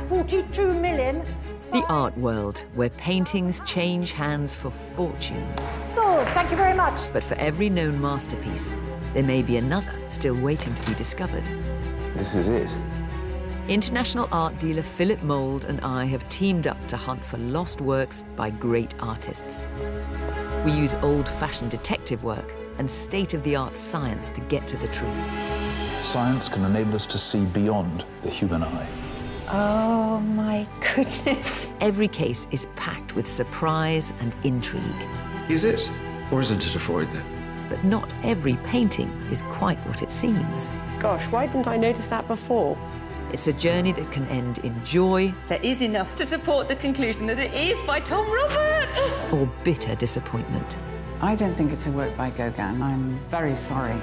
42 million. The art world, where paintings change hands for fortunes. So, thank you very much. But for every known masterpiece, there may be another still waiting to be discovered. This is it. International art dealer Philip Mould and I have teamed up to hunt for lost works by great artists. We use old-fashioned detective work and state-of-the-art science to get to the truth. Science can enable us to see beyond the human eye. Oh, my goodness. Every case is packed with surprise and intrigue. Is it, or isn't it a Freud, then? But not every painting is quite what it seems. Gosh, why didn't I notice that before? It's a journey that can end in joy. There is enough to support the conclusion that it is by Tom Roberts. Or bitter disappointment. I don't think it's a work by Gauguin. I'm very sorry.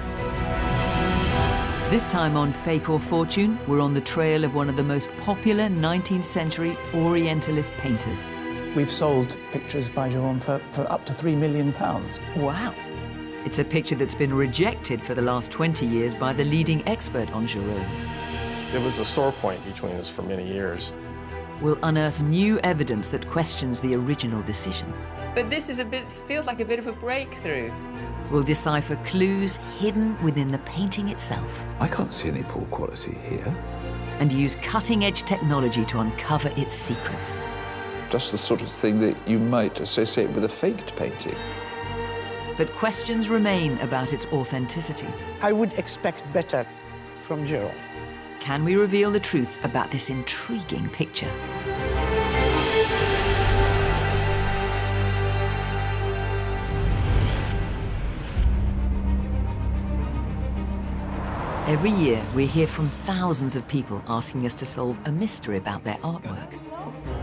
This time on Fake or Fortune, we're on the trail of one of the most popular 19th-century Orientalist painters. We've sold pictures by Gerome for up to £3 million. Wow. It's a picture that's been rejected for the last 20 years by the leading expert on Gerome. It was a sore point between us for many years. We'll unearth new evidence that questions the original decision. But this is feels like a bit of a breakthrough. We'll decipher clues hidden within the painting itself. I can't see any poor quality here. And use cutting-edge technology to uncover its secrets. Just the sort of thing that you might associate with a faked painting. But questions remain about its authenticity. I would expect better from Gerome. Can we reveal the truth about this intriguing picture? Every year, we hear from thousands of people asking us to solve a mystery about their artwork.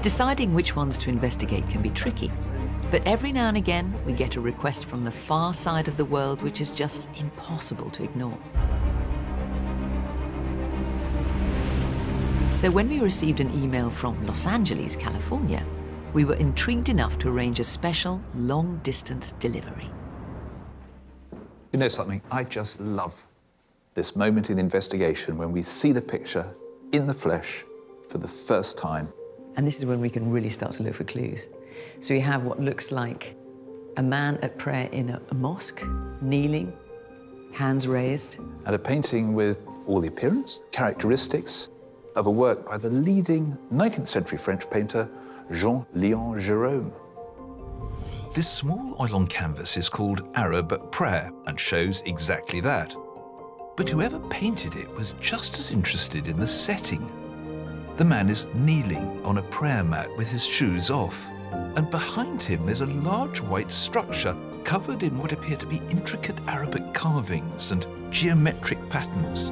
Deciding which ones to investigate can be tricky, but every now and again, we get a request from the far side of the world which is just impossible to ignore. So when we received an email from Los Angeles, California, we were intrigued enough to arrange a special long-distance delivery. You know something? I just love this moment in the investigation when we see the picture in the flesh for the first time. And this is when we can really start to look for clues. So we have what looks like a man at prayer in a mosque, kneeling, hands raised. And a painting with all the appearance, characteristics of a work by the leading 19th century French painter, Jean-Leon Gerome. This small oil on canvas is called Arab at Prayer and shows exactly that. But whoever painted it was just as interested in the setting. The man is kneeling on a prayer mat with his shoes off, and behind him there's a large white structure covered in what appear to be intricate Arabic carvings and geometric patterns.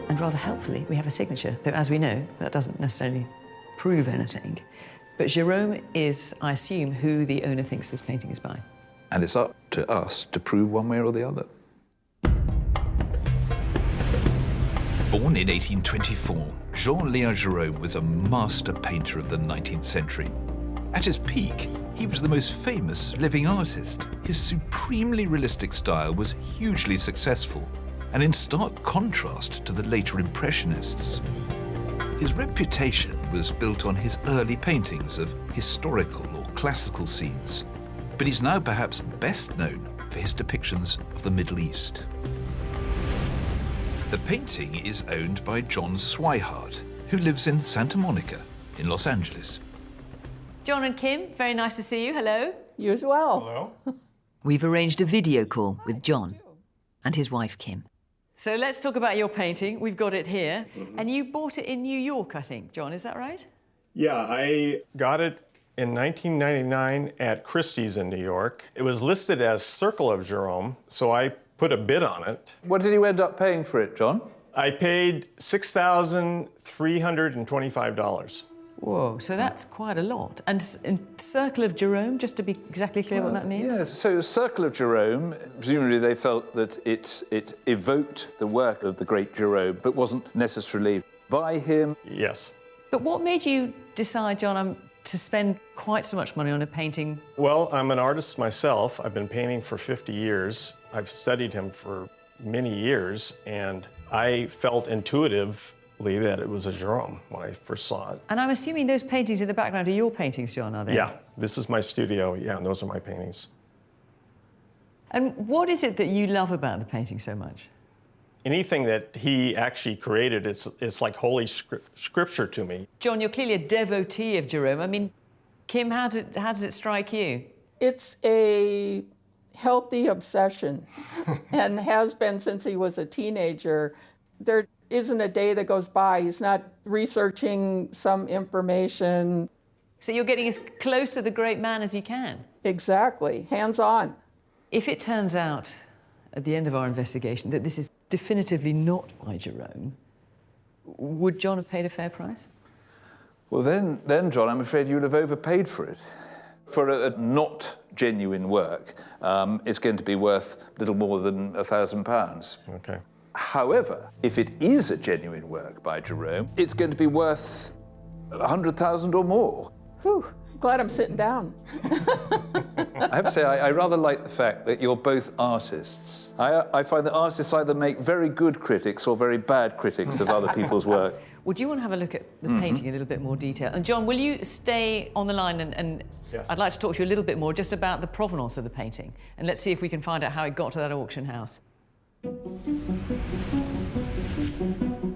And rather helpfully, we have a signature, though as we know, that doesn't necessarily prove anything. But Gerome is, I assume, who the owner thinks this painting is by. And it's up to us to prove one way or the other. Born in 1824, Jean-Leon Gerome was a master painter of the 19th century. At his peak, he was the most famous living artist. His supremely realistic style was hugely successful and in stark contrast to the later Impressionists. His reputation was built on his early paintings of historical or classical scenes, but he's now perhaps best known for his depictions of the Middle East. The painting is owned by Jon Swihart, who lives in Santa Monica in Los Angeles. Jon and Kim, very nice to see you. Hello. You as well. Hello. We've arranged a video call with Jon and his wife, Kim. So let's talk about your painting. We've got it here. And you bought it in New York, I think. Jon, is that right? Yeah, I got it in 1999 at Christie's in New York. It was listed as Circle of Gerome, so I put a bid on it. What did you end up paying for it, Jon? I paid $6,325. Whoa, so that's quite a lot. And Circle of Gerome, just to be exactly clear what that means? Yes, so Circle of Gerome, presumably they felt that it evoked the work of the great Gerome, but wasn't necessarily by him. Yes. But what made you decide, Jon, to spend quite so much money on a painting? Well, I'm an artist myself. I've been painting for 50 years. I've studied him for many years, and I felt intuitive believe that it was a Gerome when I first saw it. And I'm assuming those paintings in the background are your paintings, Jon, are they? Yeah, this is my studio, yeah, and those are my paintings. And what is it that you love about the painting so much? Anything that he actually created, it's like holy scripture to me. Jon, you're clearly a devotee of Gerome. I mean, Kim, how does it strike you? It's a healthy obsession and has been since he was a teenager. There isn't a day that goes by he's not researching some information. So you're getting as close to the great man as you can? Exactly, hands-on. If it turns out at the end of our investigation that this is definitively not by Gerome, would Jon have paid a fair price? Well, then, Jon, I'm afraid you would have overpaid for it. For a not genuine work, it's going to be worth little more than £1,000. Okay. However, if it is a genuine work by Gerome, it's going to be worth 100,000 or more. Whew, glad I'm sitting down. I have to say, I rather like the fact that you're both artists. I find that artists either make very good critics or very bad critics of other people's work. Would you want to have a look at the painting in a little bit more detail? And Jon, will you stay on the line and Yes. I'd like to talk to you a little bit more just about the provenance of the painting. And let's see if we can find out how it got to that auction house.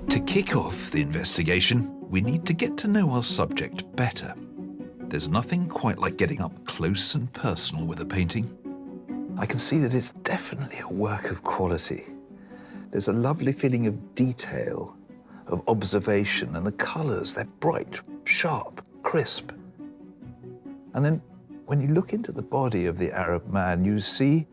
To kick off the investigation, we need to get to know our subject better. There's nothing quite like getting up close and personal with a painting. I can see that it's definitely a work of quality. There's a lovely feeling of detail, of observation, and the colours, they're bright, sharp, crisp. And then when you look into the body of the Arab man, you see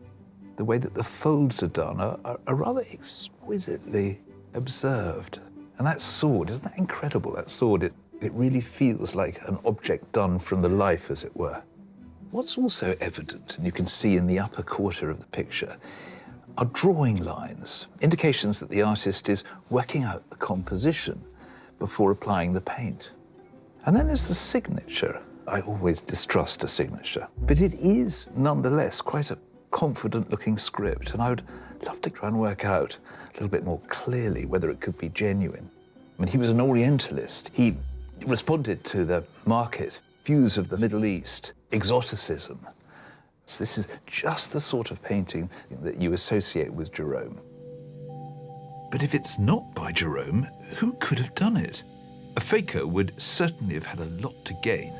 the way that the folds are done are rather exquisitely observed. And that sword, isn't that incredible, that sword? It really feels like an object done from the life, as it were. What's also evident, and you can see in the upper quarter of the picture, are drawing lines, indications that the artist is working out the composition before applying the paint. And then there's the signature. I always distrust a signature, but it is nonetheless quite a confident-looking script, and I would love to try and work out a little bit more clearly whether it could be genuine. I mean, he was an Orientalist. He responded to the market, views of the Middle East, exoticism. So this is just the sort of painting that you associate with Gerome. But if it's not by Gerome, who could have done it? A faker would certainly have had a lot to gain.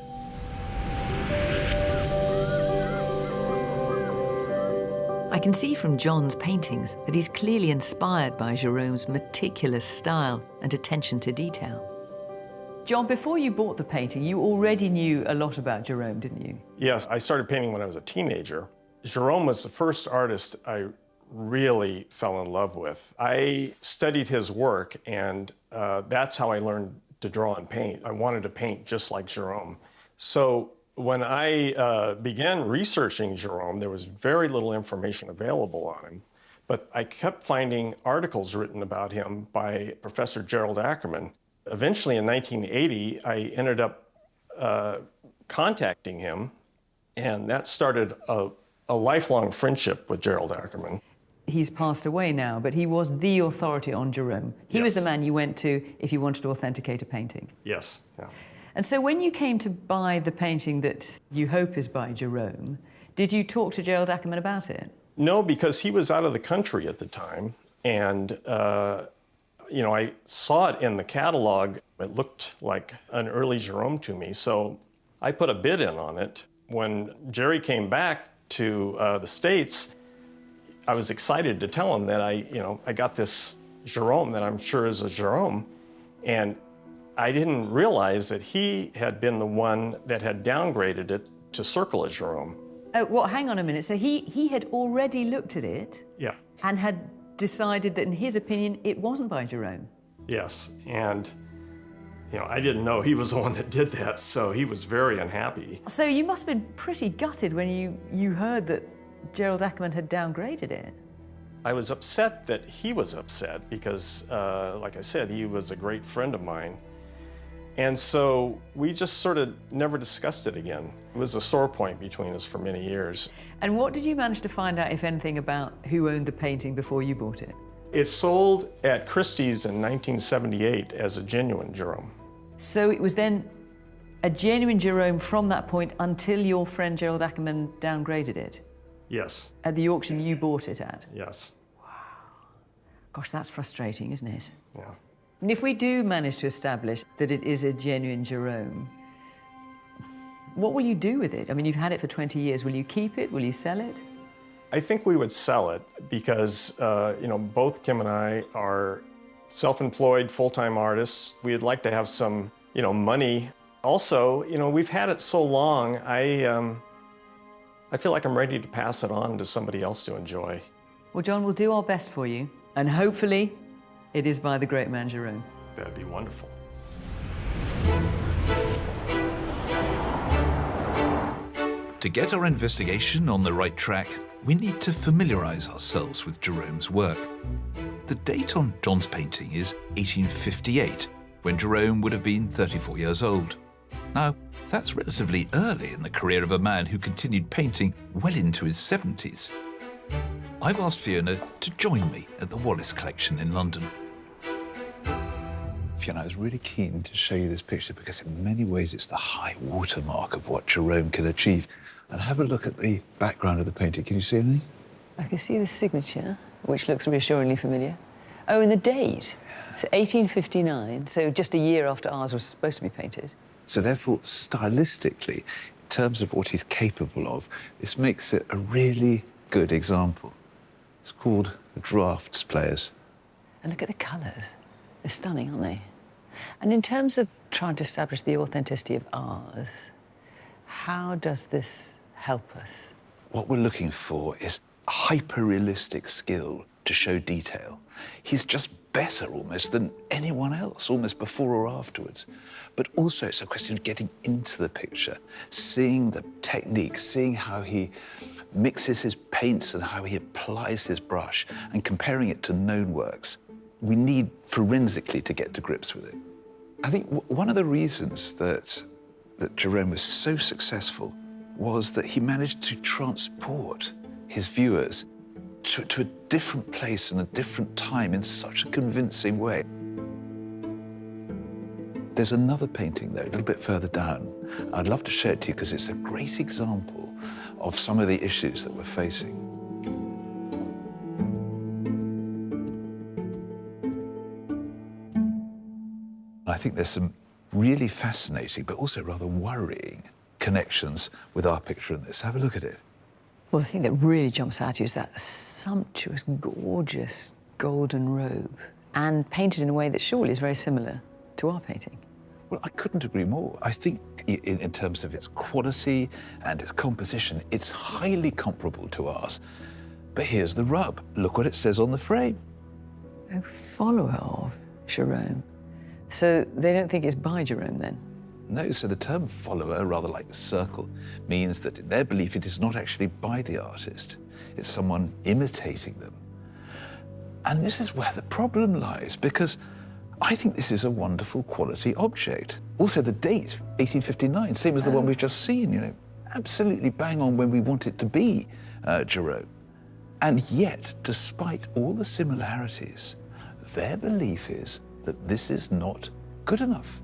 I can see from Jon's paintings that he's clearly inspired by Gerome's meticulous style and attention to detail. Jon, before you bought the painting, you already knew a lot about Gerome, didn't you? Yes, I started painting when I was a teenager. Gerome was the first artist I really fell in love with. I studied his work, and that's how I learned to draw and paint. I wanted to paint just like Gerome. So when I began researching Gerome, there was very little information available on him, but I kept finding articles written about him by Professor Gerald Ackerman. Eventually, in 1980, I ended up contacting him, and that started a lifelong friendship with Gerald Ackerman. He's passed away now, but he was the authority on Gerome. He was the man you went to if you wanted to authenticate a painting. Yes. Yeah. And so when you came to buy the painting that you hope is by Gerome, did you talk to Gerald Ackerman about it? No, because he was out of the country at the time, and you know, I saw it in the catalog. It looked like an early Gerome to me, so I put a bid in on it. When Jerry came back to the States, I was excited to tell him that I got this Gerome that I'm sure is a Gerome, and I didn't realize that he had been the one that had downgraded it to Circle of Gerome. Oh, well, hang on a minute. So he had already looked at it Yeah. and had decided that, in his opinion, it wasn't by Gerome. Yes, and you know, I didn't know he was the one that did that, so he was very unhappy. So you must have been pretty gutted when you heard that Gerald Ackerman had downgraded it. I was upset that he was upset because, like I said, he was a great friend of mine. And so we just sort of never discussed it again. It was a sore point between us for many years. And what did you manage to find out, if anything, about who owned the painting before you bought it? It sold at Christie's in 1978 as a genuine Gerome. So it was then a genuine Gerome from that point until your friend Gerald Ackerman downgraded it? Yes. At the auction you bought it at? Yes. Gosh, that's frustrating, isn't it? Yeah. And if we do manage to establish that it is a genuine Gerome, what will you do with it? I mean, you've had it for 20 years. Will you keep it? Will you sell it? I think we would sell it because, you know, both Kim and I are self-employed, full-time artists. We'd like to have some, you know, money. Also, you know, we've had it so long, I feel like I'm ready to pass it on to somebody else to enjoy. Well, Jon, we'll do our best for you. And hopefully, it is by the great man Gerome. That'd be wonderful. To get our investigation on the right track, we need to familiarise ourselves with Gerome's work. The date on Jon's painting is 1858, when Gerome would have been 34 years old. Now, that's relatively early in the career of a man who continued painting well into his 70s. I've asked Fiona to join me at the Wallace Collection in London. Fiona, I was really keen to show you this picture because in many ways it's the high watermark of what Gerome can achieve. And have a look at the background of the painting. Can you see anything? I can see the signature, which looks reassuringly familiar. Oh, and the date. It's 1859, so just a year after ours was supposed to be painted. So therefore, stylistically, in terms of what he's capable of, this makes it a really good example. It's called the Drafts Players. And look at the colours. They're stunning, aren't they? And in terms of trying to establish the authenticity of ours, how does this help us? What we're looking for is hyper-realistic skill to show detail. He's just better almost than anyone else, almost before or afterwards. But also it's a question of getting into the picture, seeing the technique, seeing how he mixes his paints and how he applies his brush and comparing it to known works. We need forensically to get to grips with it. I think one of the reasons that Gerome was so successful was that he managed to transport his viewers to a different place and a different time in such a convincing way. There's another painting, though, a little bit further down. I'd love to show it to you because it's a great example of some of the issues that we're facing. I think there's some really fascinating, but also rather worrying connections with our picture in this. Have a look at it. Well, the thing that really jumps out at you is that sumptuous, gorgeous golden robe, and painted in a way that surely is very similar to our painting. Well, I couldn't agree more. I think in terms of its quality and its composition, it's highly comparable to ours. But here's the rub. Look what it says on the frame. A follower of Gerome. So they don't think it's by Gerome, then? No, so the term follower, rather like circle, means that in their belief it is not actually by the artist. It's someone imitating them. And this is where the problem lies, because I think this is a wonderful quality object. Also, the date, 1859, same as the one we've just seen, you know, absolutely bang on when we want it to be Gerome. And yet, despite all the similarities, their belief is that this is not good enough.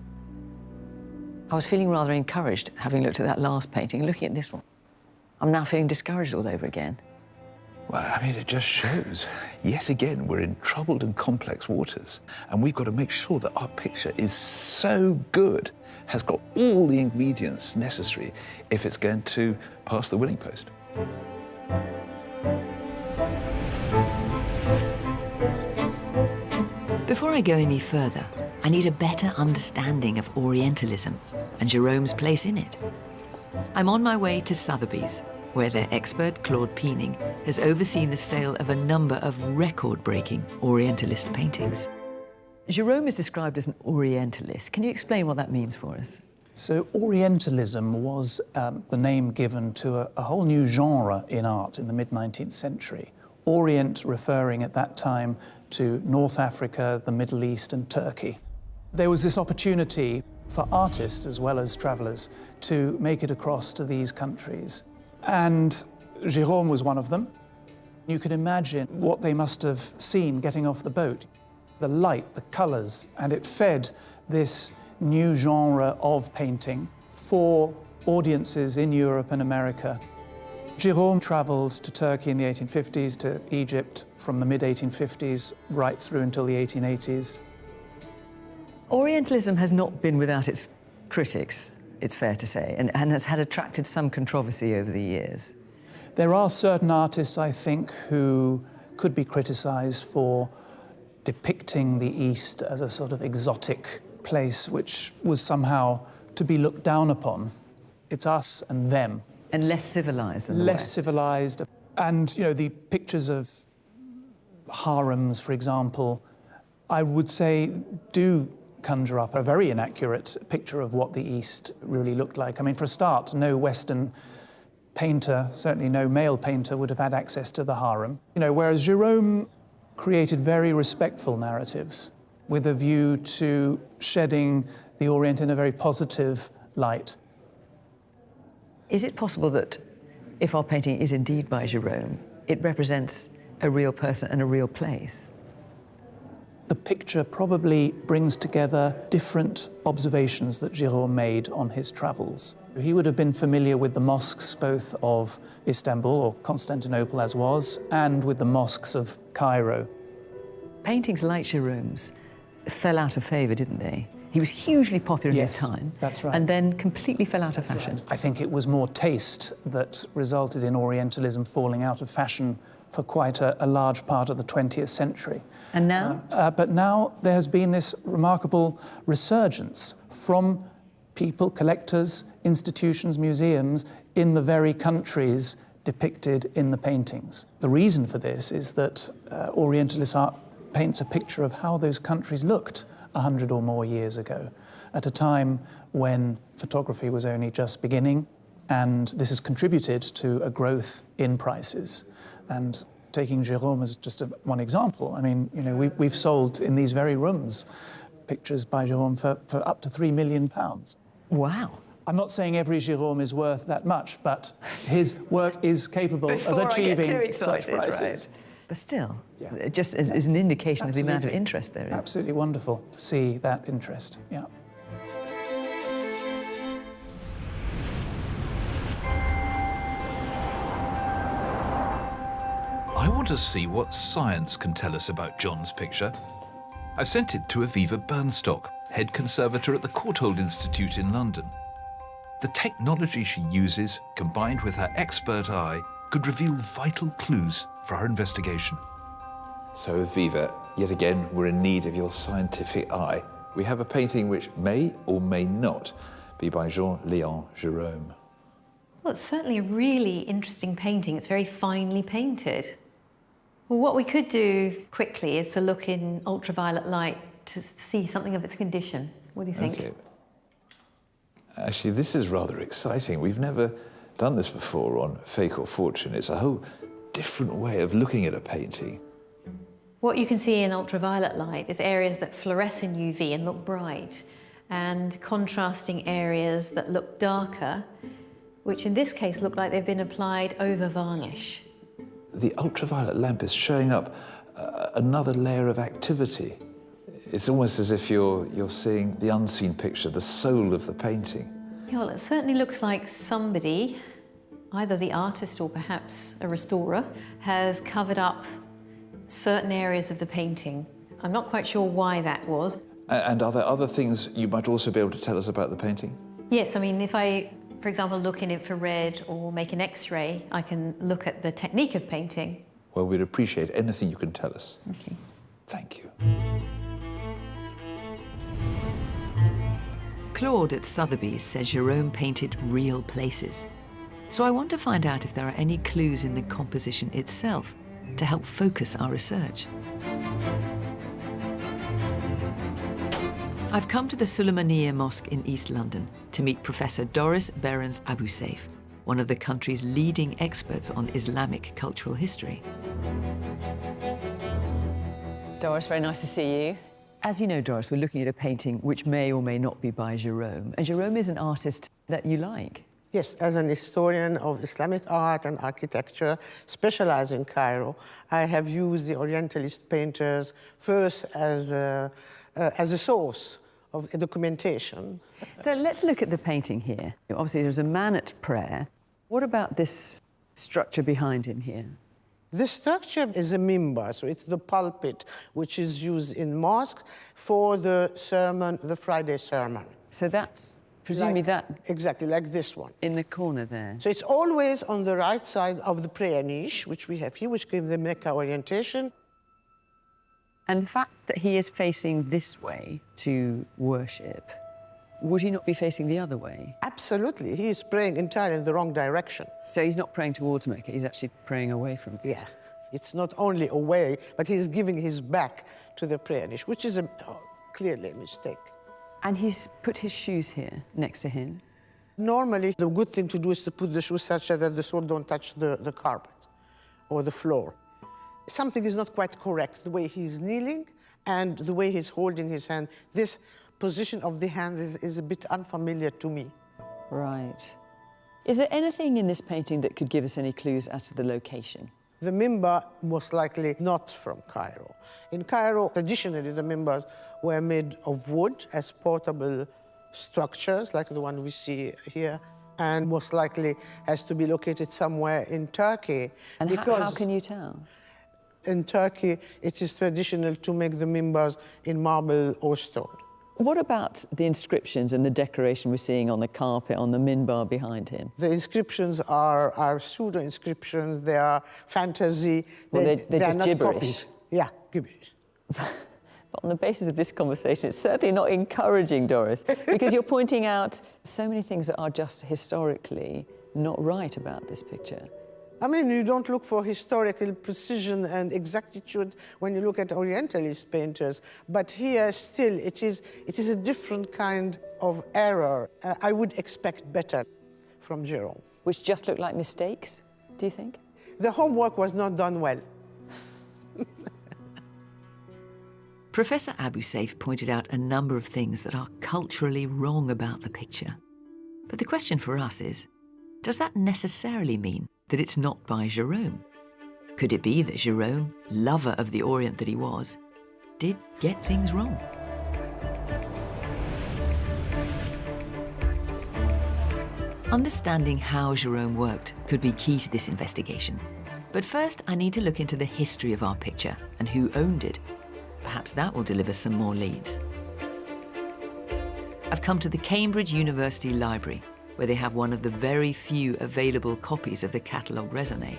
I was feeling rather encouraged, having looked at that last painting and looking at this one. I'm now feeling discouraged all over again. Well, I mean, it just shows. Yet again, we're in troubled and complex waters, and we've got to make sure that our picture is so good, has got all the ingredients necessary if it's going to pass the winning post. Before I go any further, I need a better understanding of Orientalism and Gerome's place in it. I'm on my way to Sotheby's, where their expert Claude Peening has overseen the sale of a number of record-breaking Orientalist paintings. Gerome is described as an Orientalist. Can you explain what that means for us? So Orientalism was the name given to a whole new genre in art in the mid-19th century. Orient referring at that time to North Africa, the Middle East and Turkey. There was this opportunity for artists as well as travellers to make it across to these countries. And Gerome was one of them. You can imagine what they must have seen getting off the boat. The light, the colours, and it fed this new genre of painting for audiences in Europe and America. Gerome travelled to Turkey in the 1850s, to Egypt from the mid-1850s right through until the 1880s. Orientalism has not been without its critics, it's fair to say, and has had attracted some controversy over the years. There are certain artists, I think, who could be criticised for depicting the East as a sort of exotic place which was somehow to be looked down upon. It's us and them. And less civilised than the Less West. civilised. And, you know, the pictures of harems, for example, I would say do conjure up a very inaccurate picture of what the East really looked like. I mean, for a start, no Western painter, certainly no male painter, would have had access to the harem. You know, whereas Gerome created very respectful narratives with a view to shedding the Orient in a very positive light. Is it possible that if our painting is indeed by Gerome, it represents a real person and a real place? The picture probably brings together different observations that Gerome made on his travels. He would have been familiar with the mosques both of Istanbul, or Constantinople as was, and with the mosques of Cairo. Paintings like Gerome's fell out of favour, didn't they? He was hugely popular in his time. That's right. And then completely fell out of fashion. I think it was more taste that resulted in Orientalism falling out of fashion for quite a large part of the 20th century. And now? But now there has been this remarkable resurgence from people, collectors, institutions, museums in the very countries depicted in the paintings. The reason for this is that Orientalist art paints a picture of how those countries looked 100 or more years ago, at a time when photography was only just beginning, and this has contributed to a growth in prices. And taking Gerome as just one example, I mean, you know, we've sold in these very rooms pictures by Gerome for up to £3 million. Wow. I'm not saying every Gerome is worth that much, but his work is capable of achieving such prices. Right. But still, just as an indication of the amount of interest there is. Absolutely wonderful to see that interest, yeah. I want to see what science can tell us about Jon's picture. I've sent it to Aviva Burnstock, head conservator at the Courtauld Institute in London. The technology she uses, combined with her expert eye, could reveal vital clues for our investigation. So, Aviva, yet again, we're in need of your scientific eye. We have a painting which may or may not be by Jean-Leon Gerome. Well, it's certainly a really interesting painting. It's very finely painted. Well, what we could do quickly is to look in ultraviolet light to see something of its condition. What do you think? Okay. Actually, this is rather exciting. We've never done this before on Fake or Fortune. It's a whole different way of looking at a painting. What you can see in ultraviolet light is areas that fluoresce in UV and look bright, and contrasting areas that look darker, which in this case look like they've been applied over varnish. The ultraviolet lamp is showing up another layer of activity. It's almost as if you're seeing the unseen picture, the soul of the painting. Yeah, well, it certainly looks like somebody, either the artist or perhaps a restorer, has covered up certain areas of the painting. I'm not quite sure why that was. And are there other things you might also be able to tell us about the painting? Yes, I mean, if I, for example, look in infrared or make an X-ray, I can look at the technique of painting. Well, we'd appreciate anything you can tell us. Okay. Thank you. Claude at Sotheby's says Gerome painted real places. So I want to find out if there are any clues in the composition itself to help focus our research. I've come to the Suleymaniye Mosque in East London to meet Professor Doris Berens Abousaif, one of the country's leading experts on Islamic cultural history. Doris, very nice to see you. As you know, Doris, we're looking at a painting which may or may not be by Gerome. And Gerome is an artist that you like. Yes, as an historian of Islamic art and architecture, specialized in Cairo, I have used the Orientalist painters first as a source of documentation. So let's look at the painting here. Obviously, there's a man at prayer. What about this structure behind him here? This structure is a mimbar, so it's the pulpit which is used in mosques for the sermon, the Friday sermon. So that's presumably that... Exactly, like this one. In the corner there. So it's always on the right side of the prayer niche, which we have here, which gives the Mecca orientation. And the fact that he is facing this way to worship, would he not be facing the other way? Absolutely. He is praying entirely in the wrong direction. So he's not praying towards Mecca, he's actually praying away from it. Yeah. It's not only away, but he's giving his back to the prayer niche, which is clearly a mistake. And he's put his shoes here next to him. Normally, the good thing to do is to put the shoes such that the sword don't touch the carpet or the floor. Something is not quite correct. The way he's kneeling and the way he's holding his hand, this position of the hands is a bit unfamiliar to me. Right. Is there anything in this painting that could give us any clues as to the location? The mimbar, most likely not from Cairo. In Cairo, traditionally, the mimbars were made of wood as portable structures, like the one we see here, and most likely has to be located somewhere in Turkey. And how can you tell? In Turkey, it is traditional to make the mimbars in marble or stone. What about the inscriptions and the decoration we're seeing on the carpet, on the minbar behind him? The inscriptions are pseudo-inscriptions, they are fantasy. Well, they're just not gibberish. Copies. Yeah, gibberish. But on the basis of this conversation, it's certainly not encouraging, Doris, because you're pointing out so many things that are just historically not right about this picture. I mean, you don't look for historical precision and exactitude when you look at Orientalist painters, but here still it is a different kind of error. I would expect better from Gerome. Which just look like mistakes, do you think? The homework was not done well. Professor Abu Saif pointed out a number of things that are culturally wrong about the picture. But the question for us is, does that necessarily mean that it's not by Gerome? Could it be that Gerome, lover of the Orient that he was, did get things wrong? Understanding how Gerome worked could be key to this investigation. But first, I need to look into the history of our picture and who owned it. Perhaps that will deliver some more leads. I've come to the Cambridge University Library, where they have one of the very few available copies of the Catalogue Raisonné.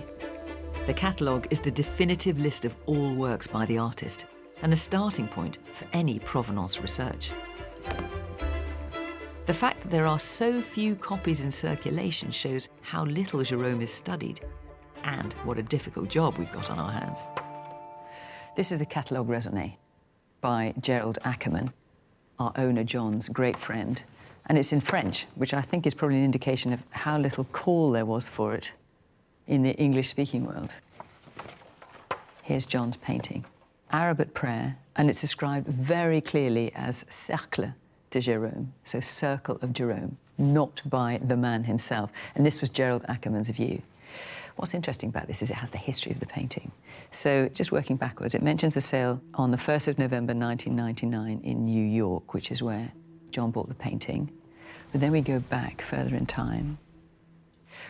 The catalogue is the definitive list of all works by the artist and the starting point for any provenance research. The fact that there are so few copies in circulation shows how little Gerome is studied and what a difficult job we've got on our hands. This is the Catalogue Raisonné by Gerald Ackerman, our owner John's great friend. And it's in French, which I think is probably an indication of how little call there was for it in the English-speaking world. Here's John's painting, Arab at Prayer, and it's described very clearly as Cercle de Gerome, so Circle of Gerome, not by the man himself. And this was Gerald Ackerman's view. What's interesting about this is it has the history of the painting. So just working backwards, it mentions the sale on the 1st of November 1999 in New York, which is where John bought the painting. But then we go back further in time.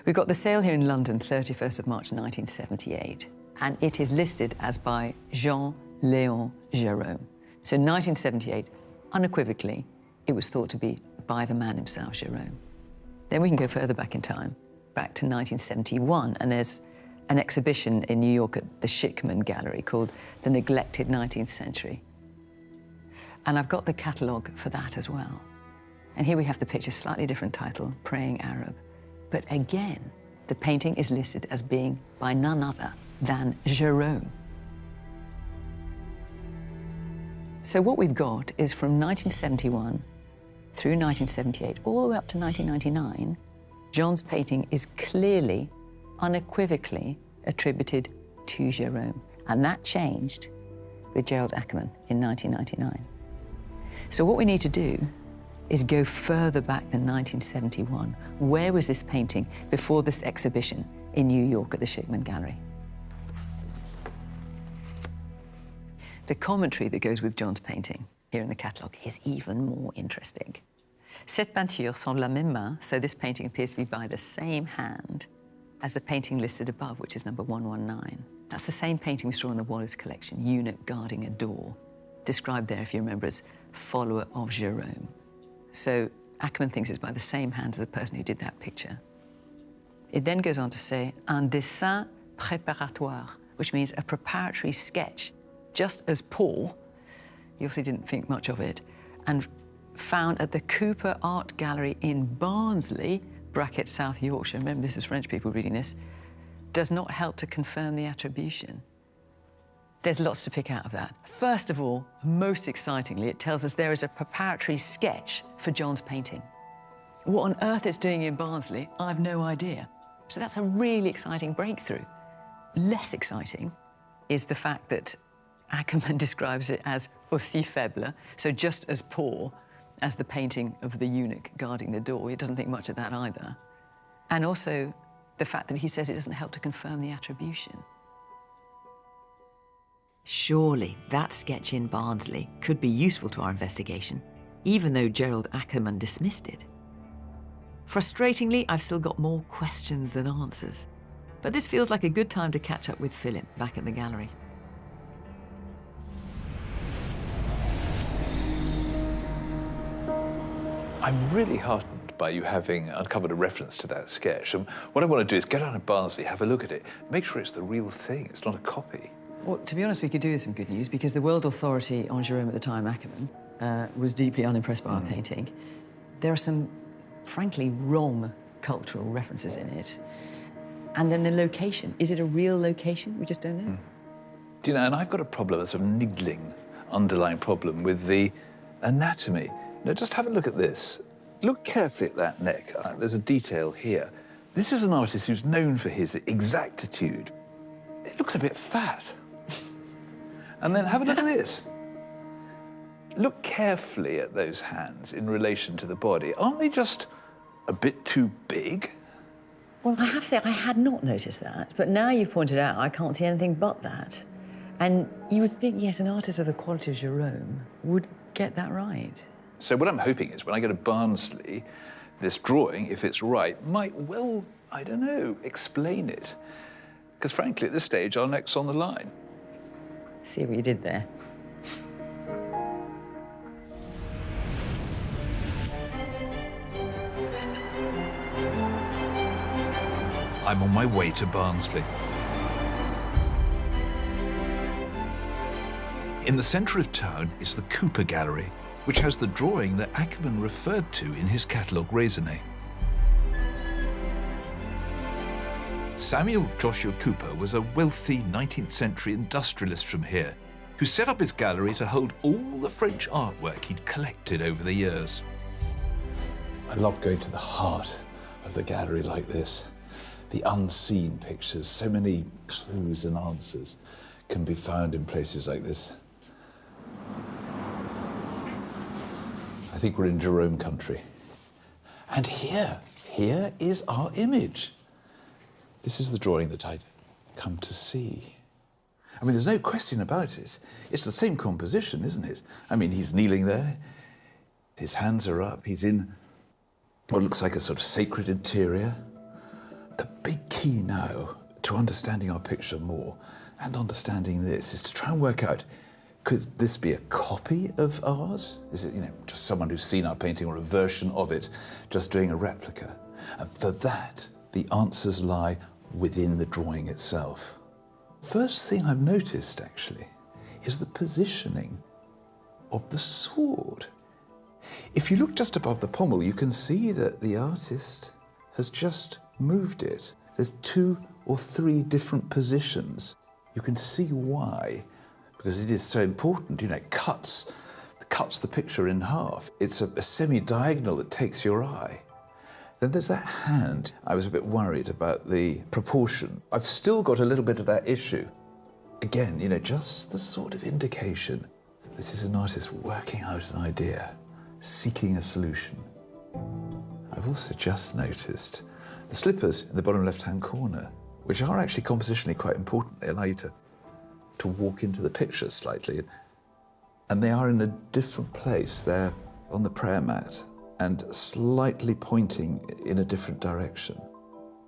We've got the sale here in London, 31st of March 1978, and it is listed as by Jean-Leon Gerome. So in 1978, unequivocally, it was thought to be by the man himself, Gerome. Then we can go further back in time, back to 1971, and there's an exhibition in New York at the Schickman Gallery called The Neglected 19th Century. And I've got the catalogue for that as well. And here we have the picture, slightly different title, Praying Arab. But again, the painting is listed as being by none other than Gerome. So what we've got is from 1971 through 1978, all the way up to 1999, John's painting is clearly, unequivocally attributed to Gerome. And that changed with Gerald Ackerman in 1999. So what we need to do is go further back than 1971. Where was this painting before this exhibition in New York at the Shipman Gallery? The commentary that goes with Jon's painting here in the catalogue is even more interesting. Cette peinture sont la même main, so this painting appears to be by the same hand as the painting listed above, which is number 119. That's the same painting we saw in the Wallace collection, eunuch guarding a door, described there, if you remember, as follower of Gerome. So Ackerman thinks it's by the same hand as the person who did that picture. It then goes on to say, un dessin préparatoire, which means a preparatory sketch, just as Paul, he obviously didn't think much of it, and found at the Cooper Art Gallery in Barnsley, bracket South Yorkshire, remember this was French people reading this, does not help to confirm the attribution. There's lots to pick out of that. First of all, most excitingly, it tells us there is a preparatory sketch for Jon's painting. What on earth it's doing in Barnsley, I've no idea. So that's a really exciting breakthrough. Less exciting is the fact that Ackerman describes it as aussi faible, so just as poor as the painting of the eunuch guarding the door. He doesn't think much of that either. And also the fact that he says it doesn't help to confirm the attribution. Surely that sketch in Barnsley could be useful to our investigation, even though Gerald Ackerman dismissed it. Frustratingly, I've still got more questions than answers. But this feels like a good time to catch up with Philip back at the gallery. I'm really heartened by you having uncovered a reference to that sketch. And what I want to do is get down to Barnsley, have a look at it, make sure it's the real thing, it's not a copy. Well, to be honest, we could do with some good news because the world authority on Gerome at the time, Ackerman, was deeply unimpressed by our painting. There are some, frankly, wrong cultural references in it. And then the location. Is it a real location? We just don't know. Do you know, and I've got a problem, a sort of niggling underlying problem with the anatomy. Now, just have a look at this. Look carefully at that neck. There's a detail here. This is an artist who's known for his exactitude. It looks a bit fat. And then have a look at this. Look carefully at those hands in relation to the body. Aren't they just a bit too big? Well, I have to say, I had not noticed that, but now you've pointed out, I can't see anything but that. And you would think, yes, an artist of the quality of Gerome would get that right. So what I'm hoping is when I go to Barnsley, this drawing, if it's right, might well, I don't know, explain it. Because frankly, at this stage, our neck's on the line. See what you did there. I'm on my way to Barnsley. In the centre of town is the Cooper Gallery, which has the drawing that Ackerman referred to in his catalogue raisonné. Samuel Joshua Cooper was a wealthy 19th century industrialist from here who set up his gallery to hold all the French artwork he'd collected over the years. I love going to the heart of the gallery like this. The unseen pictures, so many clues and answers can be found in places like this. I think we're in Gerome country. And here is our image. This is the drawing that I'd come to see. I mean, there's no question about it. It's the same composition, isn't it? I mean, he's kneeling there, his hands are up, he's in what looks like a sort of sacred interior. The big key now to understanding our picture more and understanding this is to try and work out, could this be a copy of ours? Is it, just someone who's seen our painting or a version of it, just doing a replica? And for that, the answers lie within the drawing itself. First thing I've noticed, actually, is the positioning of the sword. If you look just above the pommel, you can see that the artist has just moved it. There's 2 or 3 different positions. You can see why, because it is so important. It cuts the picture in half. It's a semi-diagonal that takes your eye. Then there's that hand. I was a bit worried about the proportion. I've still got a little bit of that issue. Again, just the sort of indication that this is an artist working out an idea, seeking a solution. I've also just noticed the slippers in the bottom left-hand corner, which are actually compositionally quite important. They allow you to walk into the picture slightly. And they are in a different place. They're on the prayer mat and slightly pointing in a different direction.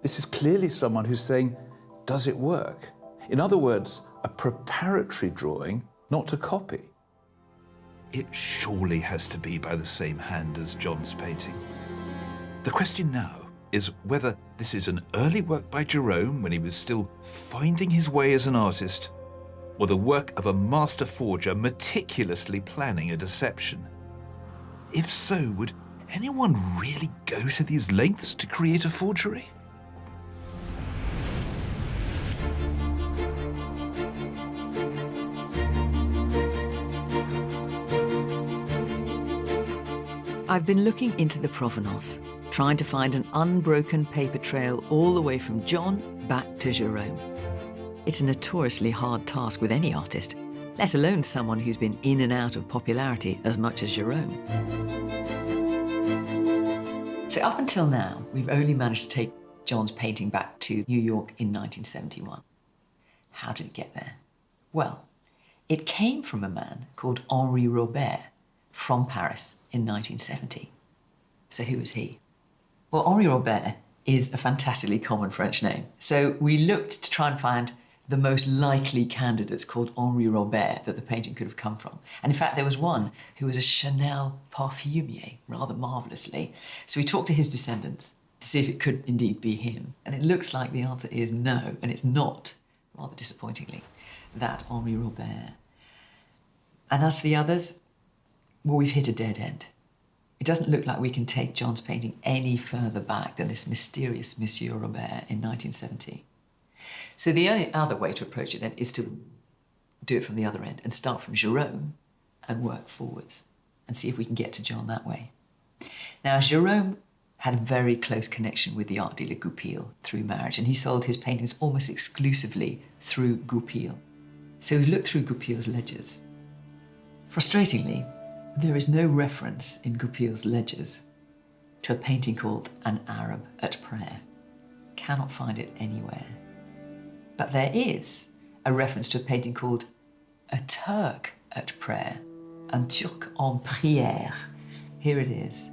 This is clearly someone who's saying, does it work? In other words, a preparatory drawing, not a copy. It surely has to be by the same hand as Jon's painting. The question now is whether this is an early work by Gerome when he was still finding his way as an artist, or the work of a master forger meticulously planning a deception. If so, would anyone really go to these lengths to create a forgery? I've been looking into the provenance, trying to find an unbroken paper trail all the way from Jon back to Gerome. It's a notoriously hard task with any artist, let alone someone who's been in and out of popularity as much as Gerome. So up until now, we've only managed to take Jon's painting back to New York in 1971. How did it get there? Well, it came from a man called Henri Robert from Paris in 1970. So who was he? Well, Henri Robert is a fantastically common French name. So we looked to try and find the most likely candidates called Henri Robert that the painting could have come from. And in fact, there was one who was a Chanel parfumier, rather marvellously. So we talked to his descendants to see if it could indeed be him. And it looks like the answer is no, and it's not, rather disappointingly, that Henri Robert. And as for the others, well, we've hit a dead end. It doesn't look like we can take Jon's painting any further back than this mysterious Monsieur Robert in 1970. So the only other way to approach it then is to do it from the other end and start from Gerome and work forwards and see if we can get to Jon that way. Now, Gerome had a very close connection with the art dealer Goupil through marriage, and he sold his paintings almost exclusively through Goupil. So we looked through Goupil's ledgers. Frustratingly, there is no reference in Goupil's ledgers to a painting called An Arab at Prayer. Cannot find it anywhere. But there is a reference to a painting called A Turk at Prayer, Un Turc en Prière. Here it is.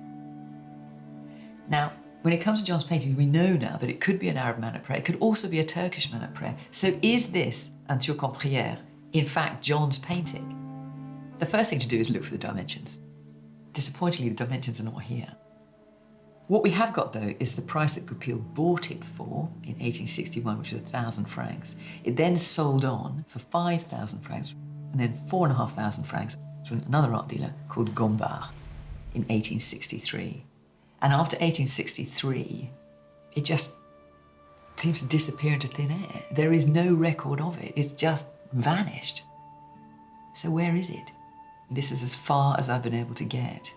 Now, when it comes to Jon's paintings, we know now that it could be an Arab man at prayer. It could also be a Turkish man at prayer. So is this Un Turc en Prière, in fact, Jon's painting? The first thing to do is look for the dimensions. Disappointingly, the dimensions are not here. What we have got, though, is the price that Goupil bought it for in 1861, which was 1,000 francs. It then sold on for 5,000 francs, and then 4,500 francs to another art dealer called Gombard in 1863. And after 1863, it just seems to disappear into thin air. There is no record of it. It's just vanished. So where is it? This is as far as I've been able to get.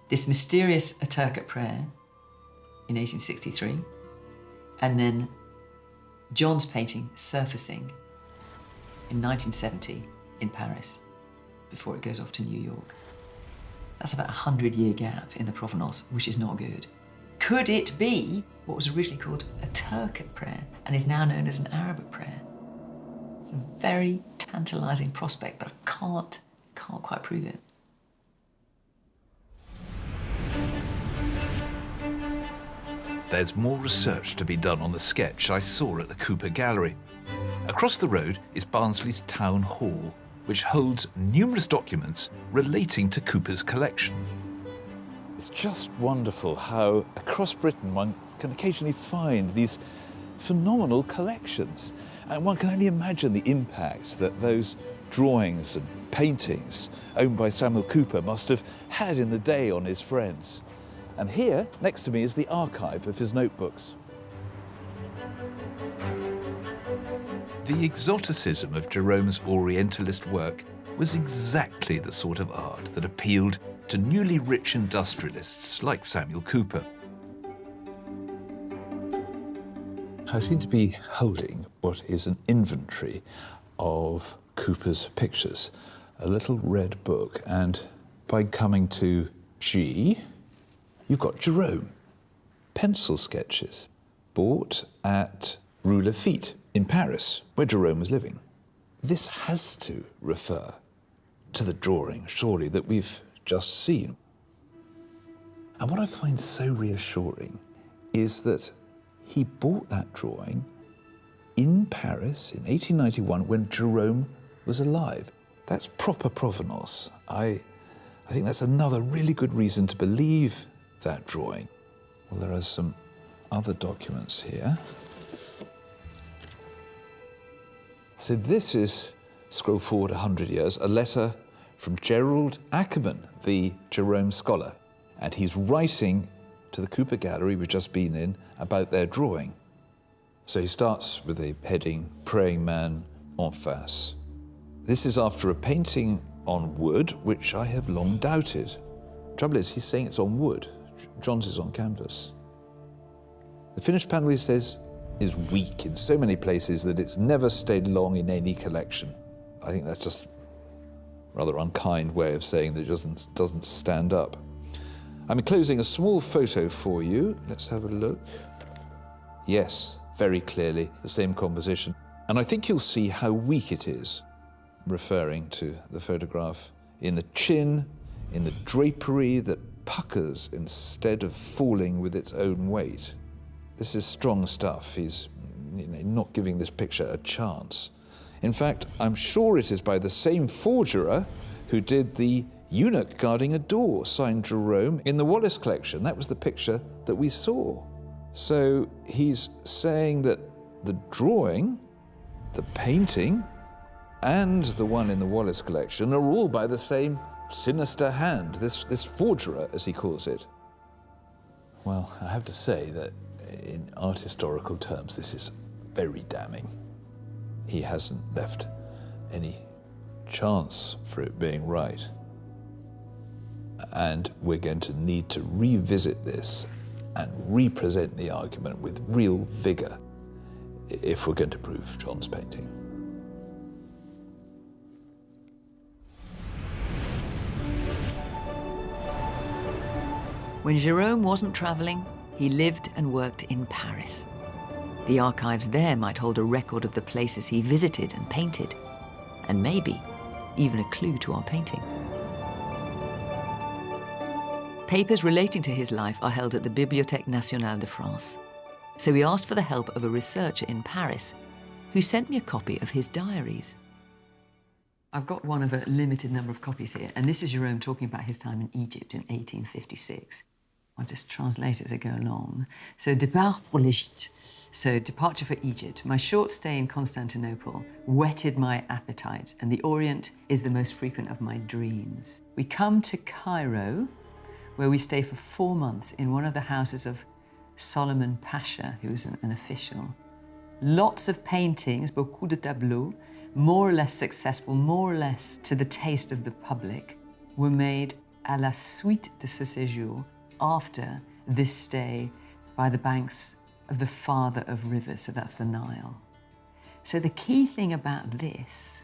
This mysterious A Turk at Prayer in 1863, and then Jon's painting surfacing in 1970 in Paris before it goes off to New York. That's about a 100-year gap in the provenance, which is not good. Could it be what was originally called A Turk at Prayer and is now known as an Arab at Prayer? It's a very tantalising prospect, but I can't quite prove it. There's more research to be done on the sketch I saw at the Cooper Gallery. Across the road is Barnsley's Town Hall, which holds numerous documents relating to Cooper's collection. It's just wonderful how across Britain one can occasionally find these phenomenal collections. And one can only imagine the impact that those drawings and paintings owned by Samuel Cooper must have had in the day on his friends. And here, next to me, is the archive of his notebooks. The exoticism of Gerome's Orientalist work was exactly the sort of art that appealed to newly rich industrialists like Samuel Cooper. I seem to be holding what is an inventory of Cooper's pictures, a little red book, and by coming to G, you've got Gerome. Pencil sketches, bought at Rue Lafitte in Paris, where Gerome was living. This has to refer to the drawing, surely, that we've just seen. And what I find so reassuring is that he bought that drawing in Paris in 1891 when Gerome was alive. That's proper provenance. I think that's another really good reason to believe that drawing. Well, there are some other documents here. So this is, scroll forward 100 years, a letter from Gerald Ackerman, the Gerome scholar. And he's writing to the Cooper Gallery we've just been in about their drawing. So he starts with a heading, Praying Man en face. This is after a painting on wood, which I have long doubted. Trouble is, he's saying it's on wood. Jon's is on canvas. The finished panel, he says, is weak in so many places that it's never stayed long in any collection. I think that's just a rather unkind way of saying that it doesn't stand up. I'm enclosing a small photo for you. Let's have a look. Yes, very clearly the same composition. And I think you'll see how weak it is, referring to the photograph, in the chin, in the drapery that puckers instead of falling with its own weight. This is strong stuff. He's not giving this picture a chance. In fact, I'm sure it is by the same forger who did the eunuch guarding a door, signed Gerome, in the Wallace collection. That was the picture that we saw. So he's saying that the drawing, the painting, and the one in the Wallace collection are all by the same sinister hand, this forger, as he calls it. Well, I have to say that in art historical terms, this is very damning. He hasn't left any chance for it being right. And we're going to need to revisit this and represent the argument with real vigour if we're going to prove Jon's painting. When Gerome wasn't travelling, he lived and worked in Paris. The archives there might hold a record of the places he visited and painted, and maybe even a clue to our painting. Papers relating to his life are held at the Bibliothèque Nationale de France. So we asked for the help of a researcher in Paris who sent me a copy of his diaries. I've got one of a limited number of copies here, and this is Gerome talking about his time in Egypt in 1856. I'll just translate it as I go along. So, départ pour l'Égypte. So, departure for Egypt. My short stay in Constantinople whetted my appetite, and the Orient is the most frequent of my dreams. We come to Cairo, where we stay for 4 months in one of the houses of Solomon Pasha, who was an official. Lots of paintings, beaucoup de tableaux, more or less successful, more or less to the taste of the public, were made à la suite de ce séjour, after this stay by the banks of the father of rivers, so that's the Nile. So the key thing about this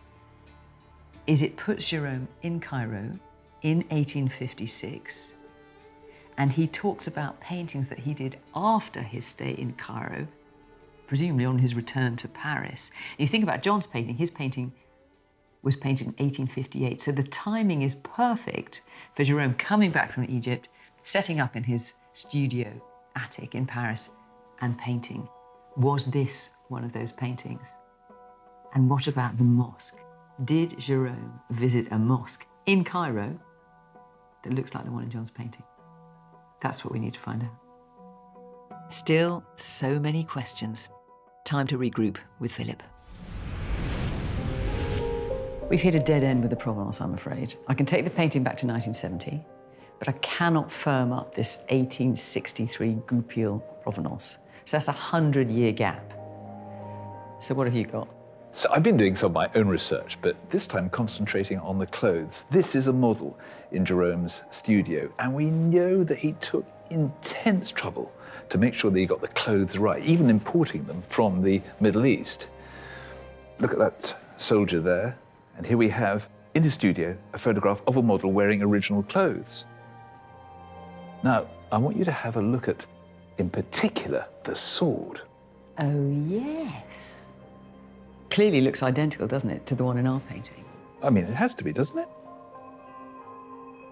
is it puts Gerome in Cairo in 1856, and he talks about paintings that he did after his stay in Cairo, presumably on his return to Paris. And you think about Jon's painting, his painting was painted in 1858, so the timing is perfect for Gerome coming back from Egypt, setting up in his studio attic in Paris and painting. Was this one of those paintings? And what about the mosque? Did Gerome visit a mosque in Cairo that looks like the one in Jon's painting? That's what we need to find out. Still, so many questions. Time to regroup with Philip. We've hit a dead end with the Provence, I'm afraid. I can take the painting back to 1970, but I cannot firm up this 1863 Goupil provenance. So that's a 100-year gap. So what have you got? So I've been doing some of my own research, but this time concentrating on the clothes. This is a model in Gerome's studio, and we know that he took intense trouble to make sure that he got the clothes right, even importing them from the Middle East. Look at that soldier there, and here we have, in his studio, a photograph of a model wearing original clothes. Now, I want you to have a look at, in particular, the sword. Oh, yes. Clearly looks identical, doesn't it, to the one in our painting? I mean, it has to be, doesn't it?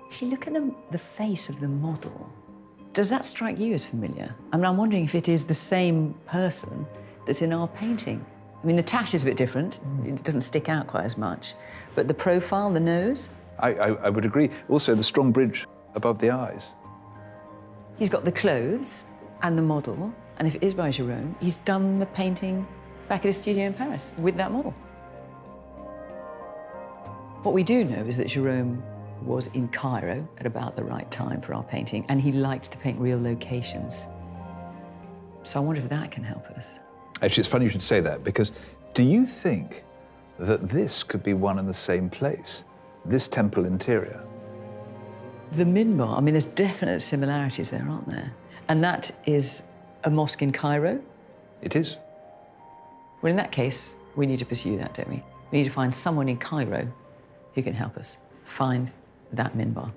Actually, look at the face of the model. Does that strike you as familiar? I mean, I'm wondering if it is the same person that's in our painting. I mean, the tash is a bit different. It doesn't stick out quite as much. But the profile, the nose? I would agree. Also, the strong bridge above the eyes. He's got the clothes and the model, and if it is by Gerome, he's done the painting back at his studio in Paris with that model. What we do know is that Gerome was in Cairo at about the right time for our painting, and he liked to paint real locations. So I wonder if that can help us. Actually, it's funny you should say that, because do you think that this could be one and the same place, this temple interior? The minbar, I mean, there's definite similarities there, aren't there? And that is a mosque in Cairo? It is. Well, in that case, we need to pursue that, don't we? We need to find someone in Cairo who can help us find that minbar.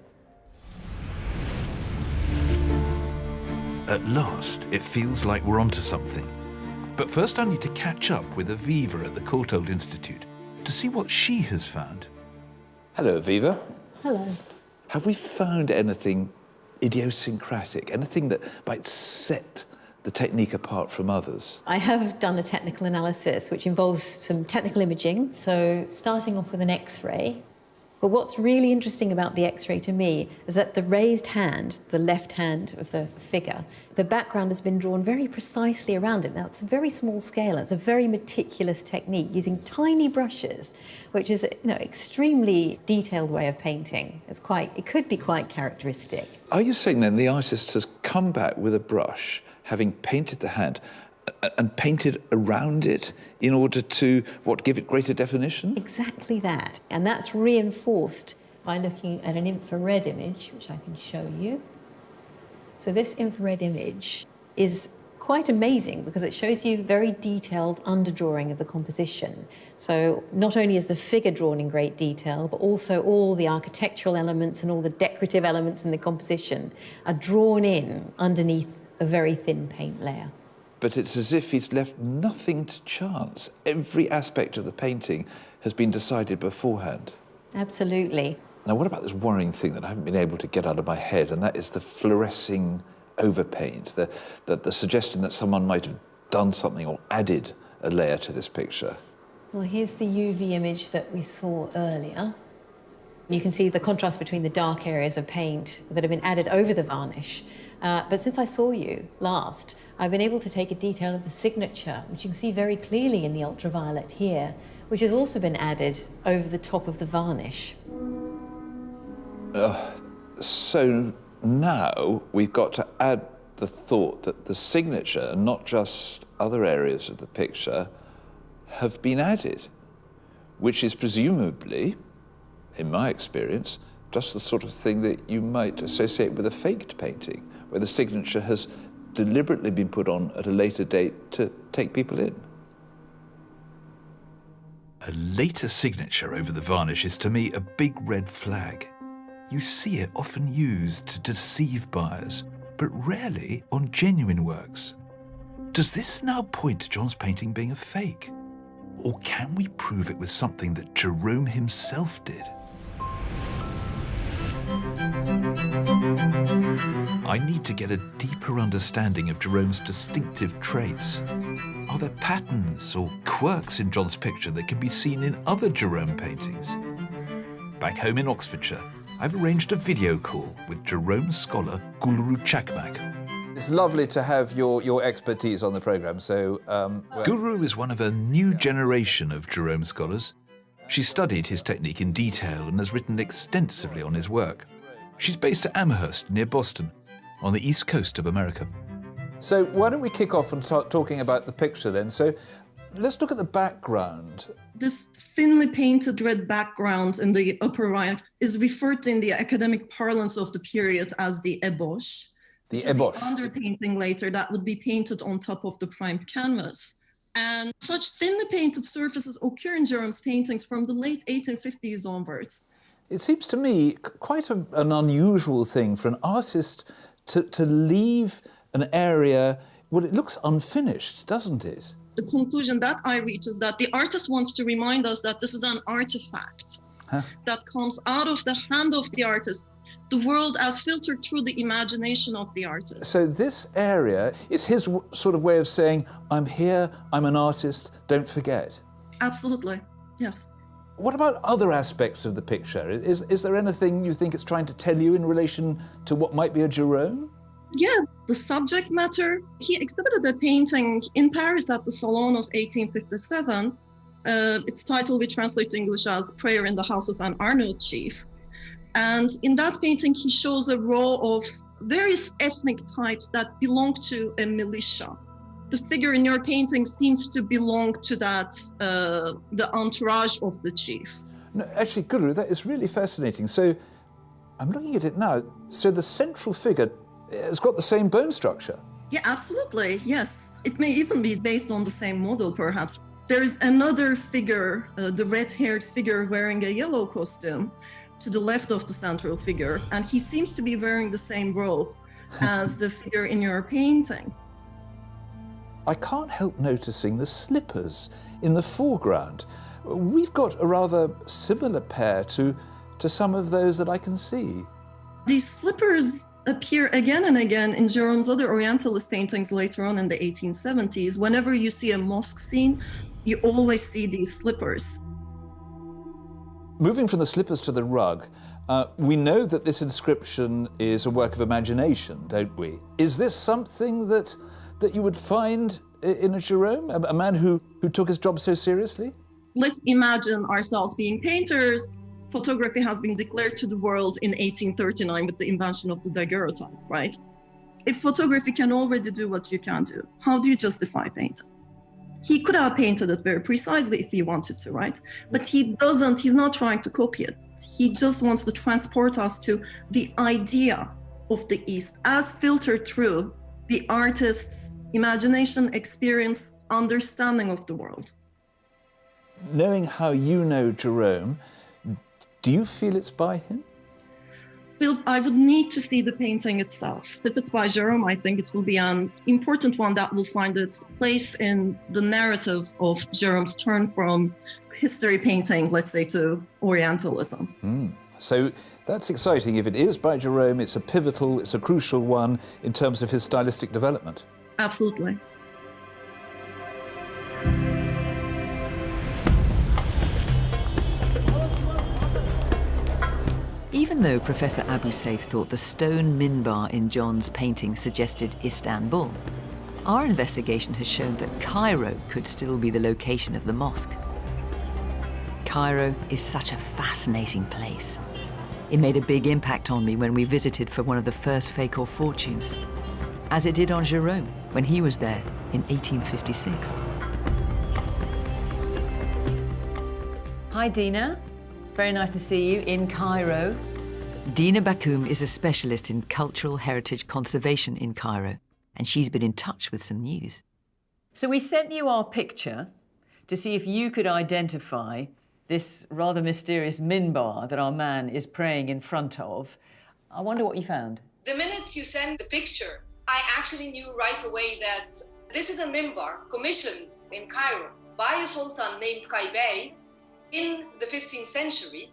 At last, it feels like we're onto something. But first I need to catch up with Aviva at the Courtauld Institute to see what she has found. Hello, Aviva. Hello. Have we found anything idiosyncratic, anything that might set the technique apart from others? I have done a technical analysis which involves some technical imaging, so starting off with an X-ray. But what's really interesting about the X-ray to me is that the raised hand, the left hand of the figure, the background has been drawn very precisely around it. Now, it's a very small scale. It's a very meticulous technique using tiny brushes, which is, extremely detailed way of painting. It could be quite characteristic. Are you saying then the artist has come back with a brush, having painted the hand, and painted around it in order to, give it greater definition? Exactly that. And that's reinforced by looking at an infrared image, which I can show you. So this infrared image is quite amazing because it shows you very detailed underdrawing of the composition. So not only is the figure drawn in great detail, but also all the architectural elements and all the decorative elements in the composition are drawn in underneath a very thin paint layer. But it's as if he's left nothing to chance. Every aspect of the painting has been decided beforehand. Absolutely. Now, what about this worrying thing that I haven't been able to get out of my head, and that is the fluorescing overpaint, the suggestion that someone might have done something or added a layer to this picture? Well, here's the UV image that we saw earlier. You can see the contrast between the dark areas of paint that have been added over the varnish. But since I saw you last, I've been able to take a detail of the signature, which you can see very clearly in the ultraviolet here, which has also been added over the top of the varnish. So now we've got to add the thought that the signature, and not just other areas of the picture, have been added, which is presumably, in my experience, just the sort of thing that you might associate with a faked painting, where the signature has deliberately been put on at a later date to take people in. A later signature over the varnish is to me a big red flag. You see it often used to deceive buyers, but rarely on genuine works. Does this now point to Jon's painting being a fake? Or can we prove it with something that Gerome himself did? I need to get a deeper understanding of Gerome's distinctive traits. Are there patterns or quirks in Jon's picture that can be seen in other Gerome paintings? Back home in Oxfordshire, I've arranged a video call with Gerome scholar Gulru Çakmak. It's lovely to have your expertise on the programme, so... Gulru is one of a new generation of Gerome scholars. She studied his technique in detail and has written extensively on his work. She's based at Amherst, near Boston, on the east coast of America. So why don't we kick off and start talking about the picture then? So let's look at the background. This thinly painted red background in the upper right is referred to in the academic parlance of the period as the ébauche. The ébauche. The underpainting later that would be painted on top of the primed canvas. And such thinly painted surfaces occur in Gerome's paintings from the late 1850s onwards. It seems to me quite an unusual thing for an artist to leave an area, well, it looks unfinished, doesn't it? The conclusion that I reach is that the artist wants to remind us that this is an artifact that comes out of the hand of the artist, the world as filtered through the imagination of the artist. So this area is his sort of way of saying, I'm here, I'm an artist, don't forget. Absolutely, yes. What about other aspects of the picture? Is there anything you think it's trying to tell you in relation to what might be a Gerome? Yeah, the subject matter. He exhibited a painting in Paris at the Salon of 1857. Its title we translate to English as Prayer in the House of an Arnaut Chief. And in that painting, he shows a row of various ethnic types that belong to a militia. The figure in your painting seems to belong to that, the entourage of the chief. No, actually, Guru, that is really fascinating. So I'm looking at it now. So the central figure has got the same bone structure. Yeah, absolutely, yes. It may even be based on the same model, perhaps. There is another figure, the red-haired figure wearing a yellow costume to the left of the central figure, and he seems to be wearing the same robe as the figure in your painting. I can't help noticing the slippers in the foreground. We've got a rather similar pair to some of those that I can see. These slippers appear again and again in Gerome's other Orientalist paintings later on in the 1870s. Whenever you see a mosque scene, you always see these slippers. Moving from the slippers to the rug, we know that this inscription is a work of imagination, don't we? Is this something that you would find in a Gerome, a man who took his job so seriously? Let's imagine ourselves being painters. Photography has been declared to the world in 1839 with the invention of the daguerreotype, right? If photography can already do what you can do, how do you justify painting? He could have painted it very precisely if he wanted to, right? But he doesn't, he's not trying to copy it. He just wants to transport us to the idea of the East as filtered through the artist's imagination, experience, understanding of the world. Knowing how you know Gerome, do you feel it's by him? Well, I would need to see the painting itself. If it's by Gerome, I think it will be an important one that will find its place in the narrative of Gerome's turn from history painting, let's say, to Orientalism. So that's exciting. If it is by Gerome, it's a crucial one in terms of his stylistic development. Absolutely. Even though Professor Abu Saif thought the stone minbar in Jon's painting suggested Istanbul, our investigation has shown that Cairo could still be the location of the mosque. Cairo is such a fascinating place. It made a big impact on me when we visited for one of the first Fakor fortunes, as it did on Gerome when he was there in 1856. Hi, Dina. Very nice to see you in Cairo. Dina Bakoum is a specialist in cultural heritage conservation in Cairo, and she's been in touch with some news. So we sent you our picture to see if you could identify this rather mysterious minbar that our man is praying in front of. I wonder what you found. The minute you sent the picture, I actually knew right away that this is a minbar commissioned in Cairo by a sultan named Qaybay in the 15th century.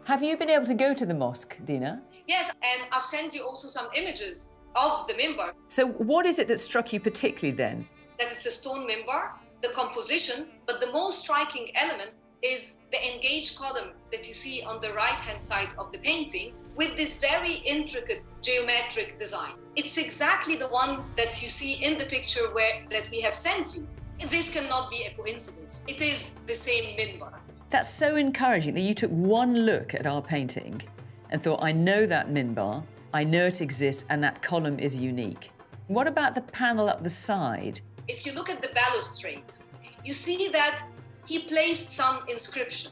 Have you been able to go to the mosque, Dina? Yes, and I've sent you also some images of the minbar. So what is it that struck you particularly then? That it's a stone minbar, the composition, but the most striking element is the engaged column that you see on the right-hand side of the painting with this very intricate geometric design. It's exactly the one that you see in the picture that we have sent you. This cannot be a coincidence. It is the same minbar. That's so encouraging that you took one look at our painting and thought, I know that minbar, I know it exists, and that column is unique. What about the panel up the side? If you look at the balustrade, you see that he placed some inscription,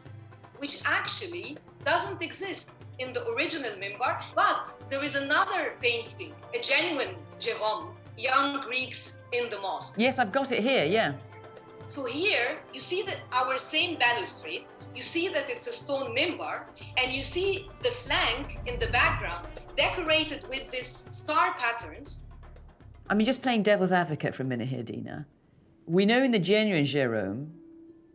which actually doesn't exist in the original minbar, but there is another painting, a genuine Gerome, young Greeks in the mosque. Yes, I've got it here, yeah. So here, you see that our same balustrade, you see that it's a stone minbar, and you see the flank in the background. decorated with these star patterns. I mean, just playing devil's advocate for a minute here, Dina. We know in the genuine Gerome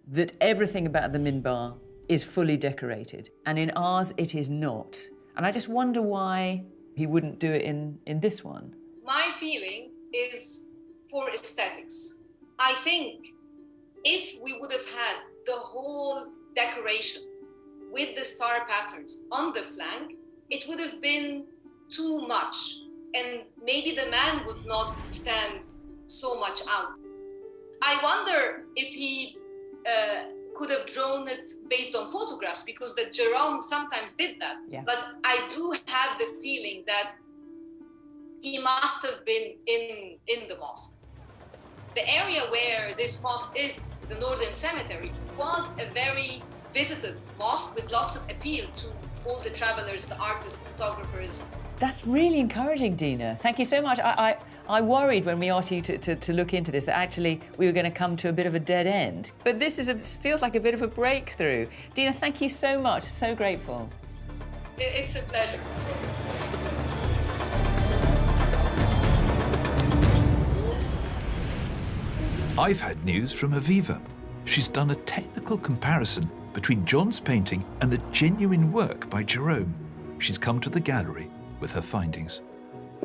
that everything about the minbar is fully decorated, and in ours it is not. And I just wonder why he wouldn't do it in this one. My feeling is for aesthetics. I think if we would have had the whole decoration with the star patterns on the flank, it would have been too much, and maybe the man would not stand so much out. I wonder if he could have drawn it based on photographs, because the Gerome sometimes did that. Yeah. But I do have the feeling that he must have been in the mosque. The area where this mosque is, the Northern Cemetery, was a very visited mosque with lots of appeal to all the travelers, the artists, the photographers. That's really encouraging, Dina. Thank you so much. I worried when we asked you to look into this that actually we were going to come to a bit of a dead end. But this feels like a bit of a breakthrough. Dina, thank you so much. So grateful. It's a pleasure. I've had news from Aviva. She's done a technical comparison between Jon's painting and the genuine work by Gerome. She's come to the gallery with her findings.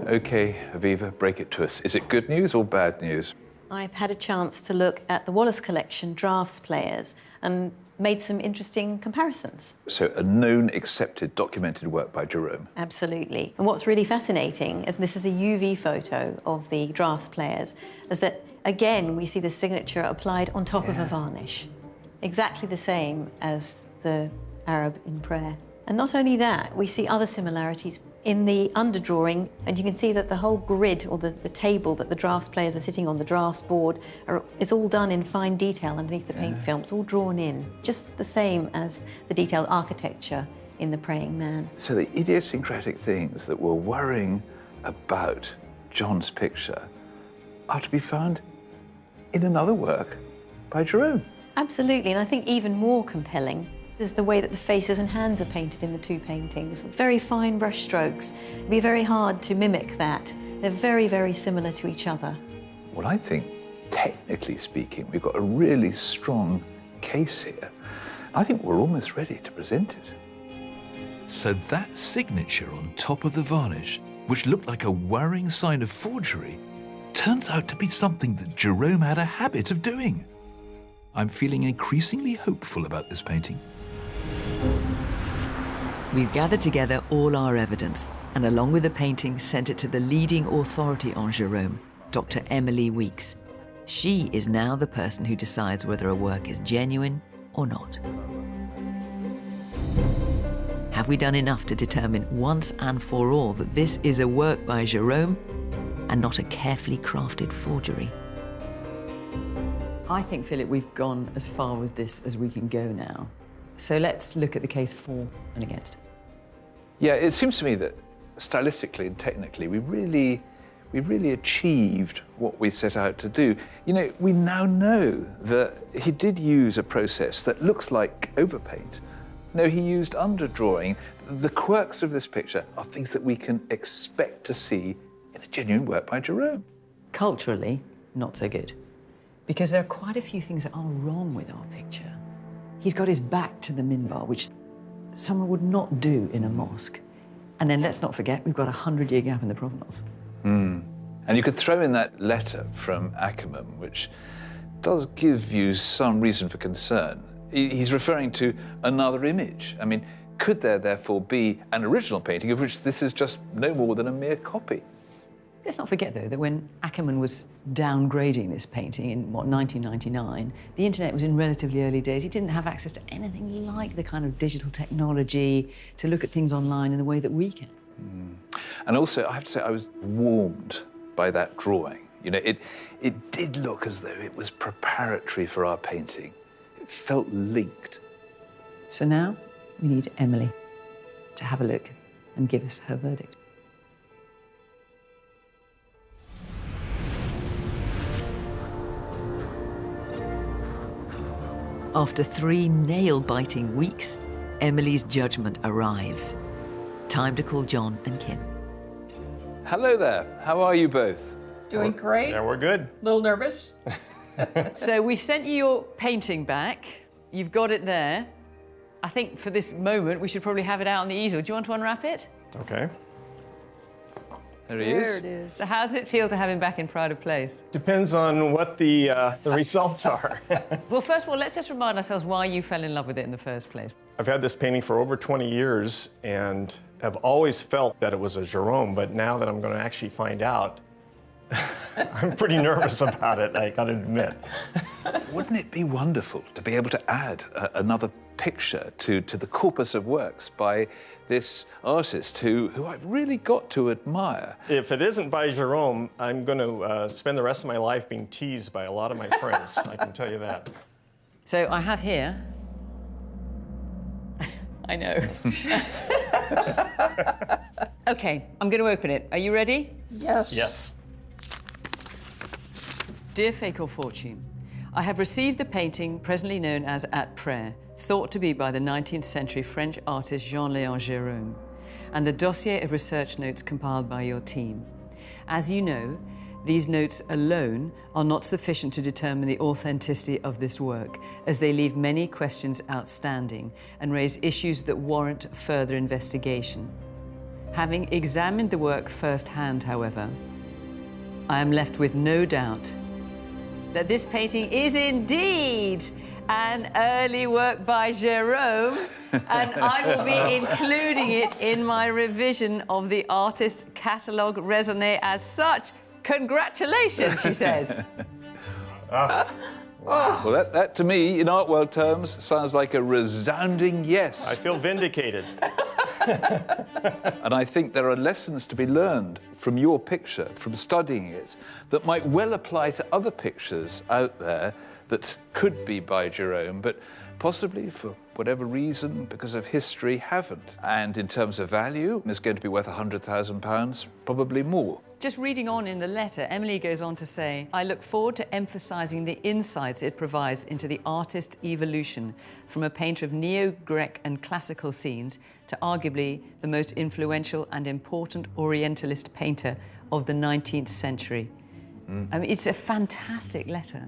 OK, Aviva, break it to us. Is it good news or bad news? I've had a chance to look at the Wallace collection drafts players and made some interesting comparisons. So a known, accepted, documented work by Gerome. Absolutely. And what's really fascinating, is this is a UV photo of the drafts players, is that, again, we see the signature applied on top of a varnish. Exactly the same as the Arab in prayer. And not only that, we see other similarities in the underdrawing, and you can see that the whole grid, or the table that the drafts players are sitting on, the drafts board, is all done in fine detail underneath the paint film. It's all drawn in, just the same as the detailed architecture in the Praying Man. So the idiosyncratic things that were worrying about Jon's picture are to be found in another work by Gerome. Absolutely, and I think even more compelling is the way that the faces and hands are painted in the two paintings. Very fine brush strokes. It'd be very hard to mimic that. They're very, very similar to each other. Well, I think, technically speaking, we've got a really strong case here. I think we're almost ready to present it. So that signature on top of the varnish, which looked like a worrying sign of forgery, turns out to be something that Gerome had a habit of doing. I'm feeling increasingly hopeful about this painting. We've gathered together all our evidence and, along with the painting, sent it to the leading authority on Gerome, Dr. Emily Weeks. She is now the person who decides whether a work is genuine or not. Have we done enough to determine once and for all that this is a work by Gerome and not a carefully crafted forgery? I think, Philip, we've gone as far with this as we can go now. So let's look at the case for and against. Yeah, it seems to me that stylistically and technically, we really achieved what we set out to do. You know, we now know that he did use a process that looks like overpaint. No, he used underdrawing. The quirks of this picture are things that we can expect to see in a genuine work by Gerome. Culturally, not so good. Because there are quite a few things that are wrong with our picture. He's got his back to the minbar, which someone would not do in a mosque. And then let's not forget, we've got a 100-year gap in the provenance. And you could throw in that letter from Ackerman, which does give you some reason for concern. He's referring to another image. I mean, could there therefore be an original painting of which this is just no more than a mere copy? Let's not forget, though, that when Ackerman was downgrading this painting in, 1999, the internet was in relatively early days. He didn't have access to anything like the kind of digital technology to look at things online in the way that we can. And also, I have to say, I was warmed by that drawing. You know, it did look as though it was preparatory for our painting. It felt linked. So now we need Emily to have a look and give us her verdict. After 3 nail-biting weeks, Emily's judgment arrives. Time to call Jon and Kim. Hello there. How are you both? Doing great. Yeah, we're good. A little nervous. So we sent you your painting back. You've got it there. I think for this moment, we should probably have it out on the easel. Do you want to unwrap it? Okay. There he is. There it is. So how does it feel to have him back in pride of place? Depends on what the results are. Well, first of all, let's just remind ourselves why you fell in love with it in the first place. I've had this painting for over 20 years and have always felt that it was a Gerome, but now that I'm going to actually find out, I'm pretty nervous about it, I gotta admit. Wouldn't it be wonderful to be able to add another picture to the corpus of works by this artist who I've really got to admire? If it isn't by Gerome, I'm going to spend the rest of my life being teased by a lot of my friends, I can tell you that. So I have here, I know. Okay, I'm going to open it. Are you ready? Yes. Yes. Dear Fake or Fortune, I have received the painting presently known as At Prayer, thought to be by the 19th century French artist Jean-Leon Gerome, and the dossier of research notes compiled by your team. As you know, these notes alone are not sufficient to determine the authenticity of this work, as they leave many questions outstanding and raise issues that warrant further investigation. Having examined the work firsthand, however, I am left with no doubt that this painting is indeed an early work by Gerome, and I will be including it in my revision of the artist's catalogue raisonné as such. Congratulations, she says. Well, that to me, in art world terms, sounds like a resounding yes. I feel vindicated. And I think there are lessons to be learned from your picture, from studying it, that might well apply to other pictures out there that could be by Gerome, but possibly for whatever reason, because of history, haven't. And in terms of value, it's going to be worth £100,000, probably more. Just reading on in the letter, Emily goes on to say, I look forward to emphasising the insights it provides into the artist's evolution from a painter of neo-Greek and classical scenes to arguably the most influential and important Orientalist painter of the 19th century. I mean, it's a fantastic letter.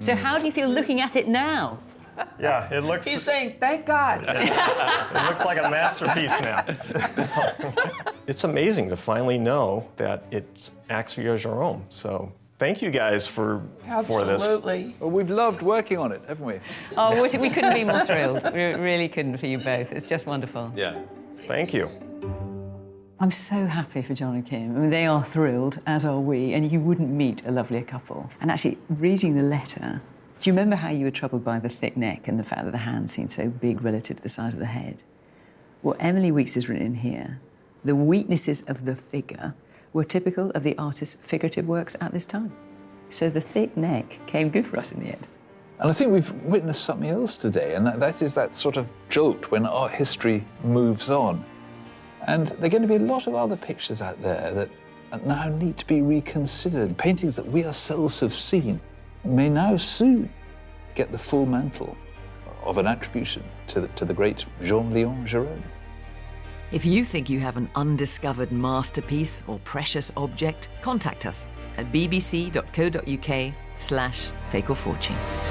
So how do you feel looking at it now? Yeah, it looks... He's saying, thank God. It looks like a masterpiece now. It's amazing to finally know that it's actually a Gerome. So thank you guys for this. Absolutely. Well, we've loved working on it, haven't we? Oh, we couldn't be more thrilled. We really couldn't for you both. It's just wonderful. Yeah. Thank you. I'm so happy for Jon and Kim. I mean, they are thrilled, as are we, and you wouldn't meet a lovelier couple. And actually, reading the letter, do you remember how you were troubled by the thick neck and the fact that the hand seemed so big relative to the size of the head? Well, Emily Weeks has written in here, the weaknesses of the figure were typical of the artist's figurative works at this time. So the thick neck came good for us in the end. And I think we've witnessed something else today, and that is that sort of jolt when art history moves on. And there are going to be a lot of other pictures out there that now need to be reconsidered. Paintings that we ourselves have seen may now soon get the full mantle of an attribution to the great Jean-Leon Gerome. If you think you have an undiscovered masterpiece or precious object, contact us at bbc.co.uk/fakeorfortune.